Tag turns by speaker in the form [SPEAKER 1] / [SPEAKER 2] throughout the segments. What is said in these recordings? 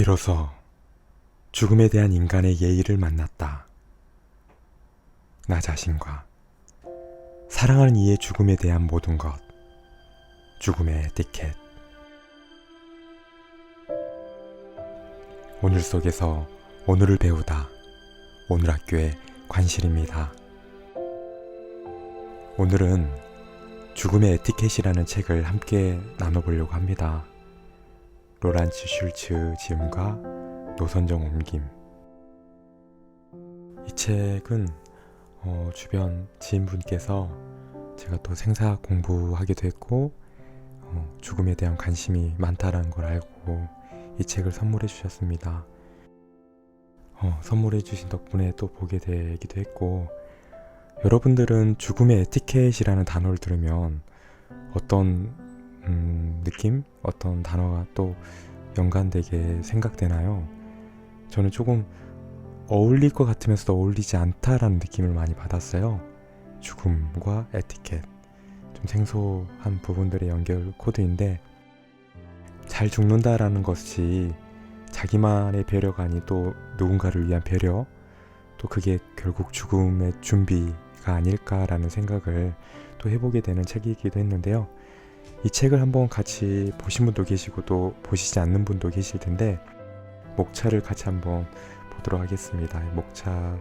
[SPEAKER 1] 비로소 죽음에 대한 인간의 예의를 만났다. 나 자신과 사랑하는 이의 죽음에 대한 모든 것, 죽음의 에티켓. 오늘 속에서 오늘을 배우다. 오늘 학교의 관실입니다. 오늘은 죽음의 에티켓이라는 책을 함께 나눠보려고 합니다. 로란츠 슐츠 지음과 노선정 옮김. 이 책은 주변 지인분께서 제가 또 생사 공부하기도 했고 죽음에 대한 관심이 많다라는 걸 알고 이 책을 선물해 주셨습니다. 선물해 주신 덕분에 또 보게 되기도 했고, 여러분들은 죽음의 에티켓이라는 단어를 들으면 어떤 느낌? 어떤 단어가 또 연관되게 생각되나요? 저는 조금 어울릴 것 같으면서도 어울리지 않다라는 느낌을 많이 받았어요. 죽음과 에티켓, 좀 생소한 부분들의 연결 코드인데, 잘 죽는다라는 것이 자기만의 배려가 아닌 또 누군가를 위한 배려, 또 그게 결국 죽음의 준비가 아닐까라는 생각을 또 해보게 되는 책이기도 했는데요. 이 책을 한번 같이 보신 분도 계시고 또 보시지 않는 분도 계실 텐데, 목차를 같이 한번 보도록 하겠습니다. 목차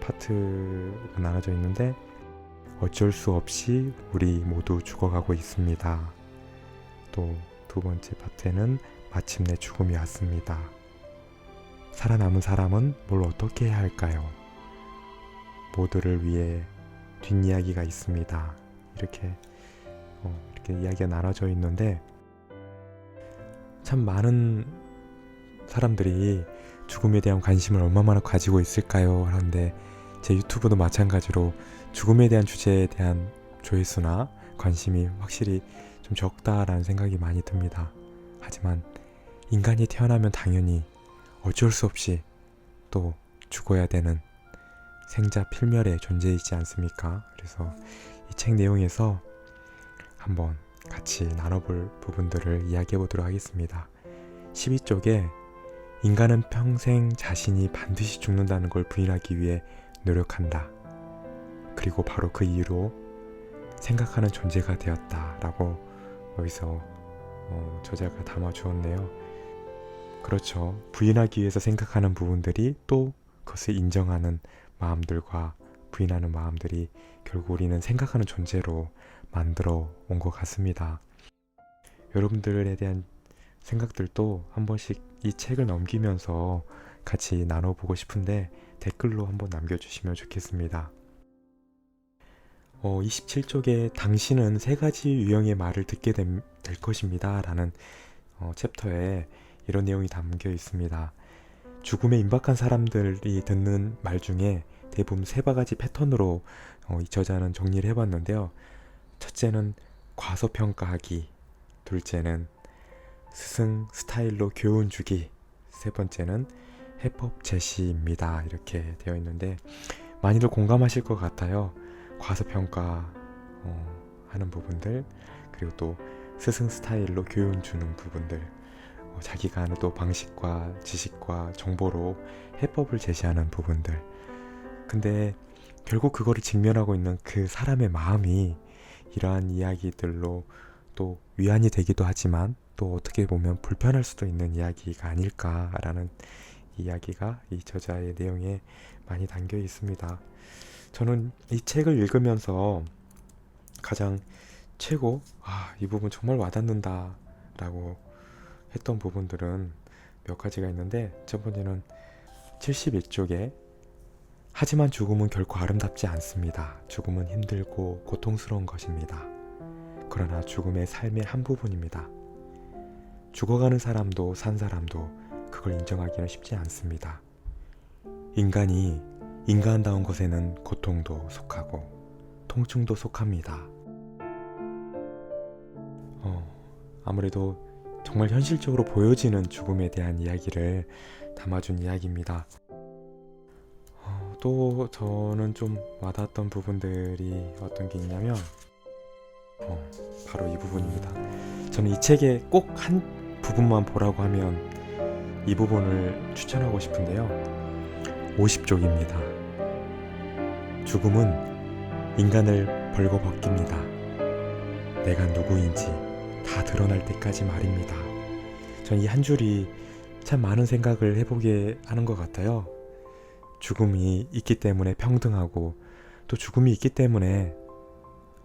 [SPEAKER 1] 파트가 나눠져 있는데, 어쩔 수 없이 우리 모두 죽어가고 있습니다. 또 두 번째 파트에는 마침내 죽음이 왔습니다. 살아남은 사람은 뭘 어떻게 해야 할까요? 모두를 위해 뒷이야기가 있습니다. 이렇게 이야기가 나눠져 있는데, 참 많은 사람들이 죽음에 대한 관심을 얼마나 가지고 있을까요? 하는데, 제 유튜브도 마찬가지로 죽음에 대한 주제에 대한 조회수나 관심이 확실히 좀 적다라는 생각이 많이 듭니다. 하지만 인간이 태어나면 당연히 어쩔 수 없이 또 죽어야 되는 생자 필멸의 존재이지 않습니까? 그래서 이 책 내용에서 한번 같이 나눠볼 부분들을 이야기해 보도록 하겠습니다. 12쪽에 인간은 평생 자신이 반드시 죽는다는 걸 부인하기 위해 노력한다. 그리고 바로 그 이유로 생각하는 존재가 되었다라고 여기서 저자가 담아주었네요. 그렇죠. 부인하기 위해서 생각하는 부분들이 또 그것을 인정하는 마음들과 부인하는 마음들이 결국 우리는 생각하는 존재로 만들어 온 것 같습니다. 여러분들에 대한 생각들도 한 번씩 이 책을 넘기면서 같이 나눠보고 싶은데 댓글로 한번 남겨주시면 좋겠습니다. 27쪽에 당신은 3가지 유형의 말을 듣게 될 것입니다 라는 챕터에 이런 내용이 담겨 있습니다. 죽음에 임박한 사람들이 듣는 말 중에 대부분 3가지 패턴으로 이 저자는 정리를 해봤는데요. 첫째는 과소평가하기, 둘째는 스승 스타일로 교훈 주기, 세 번째는 해법 제시입니다. 이렇게 되어 있는데, 많이들 공감하실 것 같아요. 과소평가 하는 부분들, 그리고 또 스승 스타일로 교훈 주는 부분들, 자기가 하는 또 방식과 지식과 정보로 해법을 제시하는 부분들. 근데 결국 그거를 직면하고 있는 그 사람의 마음이 이러한 이야기들로 또 위안이 되기도 하지만 또 어떻게 보면 불편할 수도 있는 이야기가 아닐까라는 이야기가 이 저자의 내용에 많이 담겨 있습니다. 저는 이 책을 읽으면서 가장 최고, 이 부분 정말 와닿는다 라고 했던 부분들은 몇 가지가 있는데, 첫 번째는 71쪽에 하지만 죽음은 결코 아름답지 않습니다. 죽음은 힘들고 고통스러운 것입니다. 그러나 죽음의 삶의 한 부분입니다. 죽어가는 사람도 산 사람도 그걸 인정하기는 쉽지 않습니다. 인간이 인간다운 것에는 고통도 속하고 통증도 속합니다. 아무래도 정말 현실적으로 보여지는 죽음에 대한 이야기를 담아준 이야기입니다. 또 저는 좀 와닿았던 부분들이 어떤 게 있냐면 바로 이 부분입니다. 저는 이 책의 꼭 한 부분만 보라고 하면 이 부분을 추천하고 싶은데요. 50쪽입니다. 죽음은 인간을 벌거벗깁니다. 내가 누구인지 다 드러날 때까지 말입니다. 전 이 한 줄이 참 많은 생각을 해보게 하는 것 같아요. 죽음이 있기 때문에 평등하고, 또 죽음이 있기 때문에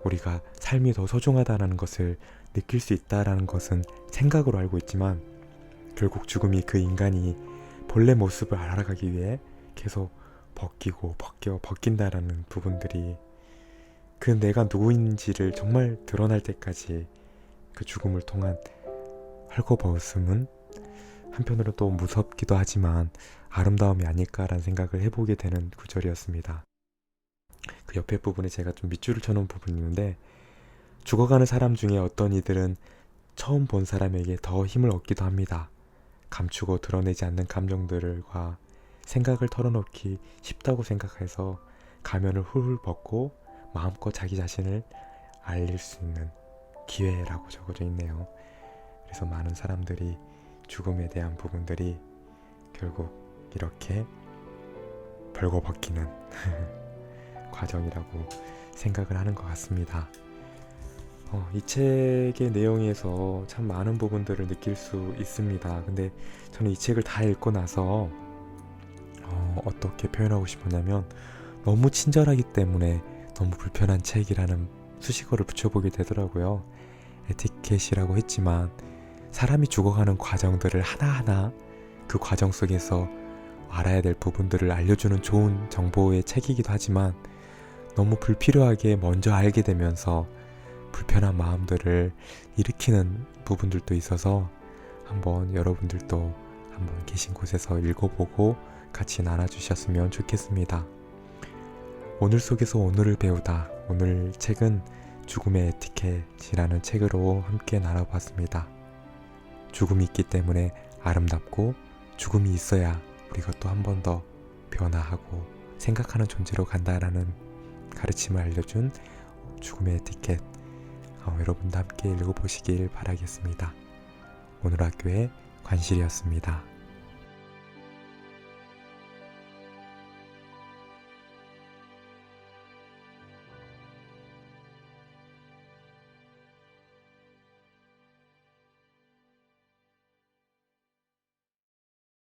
[SPEAKER 1] 우리가 삶이 더 소중하다는 것을 느낄 수 있다는 것은 생각으로 알고 있지만, 결국 죽음이 그 인간이 본래 모습을 알아가기 위해 계속 벗긴다라는 부분들이, 그 내가 누구인지를 정말 드러날 때까지 그 죽음을 통한 헐거벗음은 한편으로 또 무섭기도 하지만 아름다움이 아닐까라는 생각을 해보게 되는 구절이었습니다. 그 옆에 부분에 제가 좀 밑줄을 쳐놓은 부분이 있는데, 죽어가는 사람 중에 어떤 이들은 처음 본 사람에게 더 힘을 얻기도 합니다. 감추고 드러내지 않는 감정들과 생각을 털어놓기 쉽다고 생각해서 가면을 훌훌 벗고 마음껏 자기 자신을 알릴 수 있는 기회라고 적어져 있네요. 그래서 많은 사람들이 죽음에 대한 부분들이 결국 이렇게 벌거벗기는 과정이라고 생각을 하는 것 같습니다. 이 책의 내용에서 참 많은 부분들을 느낄 수 있습니다. 근데 저는 이 책을 다 읽고 나서 어떻게 표현하고 싶었냐면, 너무 친절하기 때문에 너무 불편한 책이라는 수식어를 붙여보게 되더라고요. 에티켓이라고 했지만 사람이 죽어가는 과정들을 하나하나 그 과정 속에서 알아야 될 부분들을 알려주는 좋은 정보의 책이기도 하지만, 너무 불필요하게 먼저 알게 되면서 불편한 마음들을 일으키는 부분들도 있어서 한번 여러분들도 한번 계신 곳에서 읽어보고 같이 나눠주셨으면 좋겠습니다. 오늘 속에서 오늘을 배우다. 오늘 책은 죽음의 에티켓이라는 책으로 함께 나눠봤습니다. 죽음이 있기 때문에 아름답고, 죽음이 있어야 우리가 또 한 번 더 변화하고 생각하는 존재로 간다라는 가르침을 알려준 죽음의 에티켓, 여러분도 함께 읽어보시길 바라겠습니다. 오늘 학교의 관실이었습니다.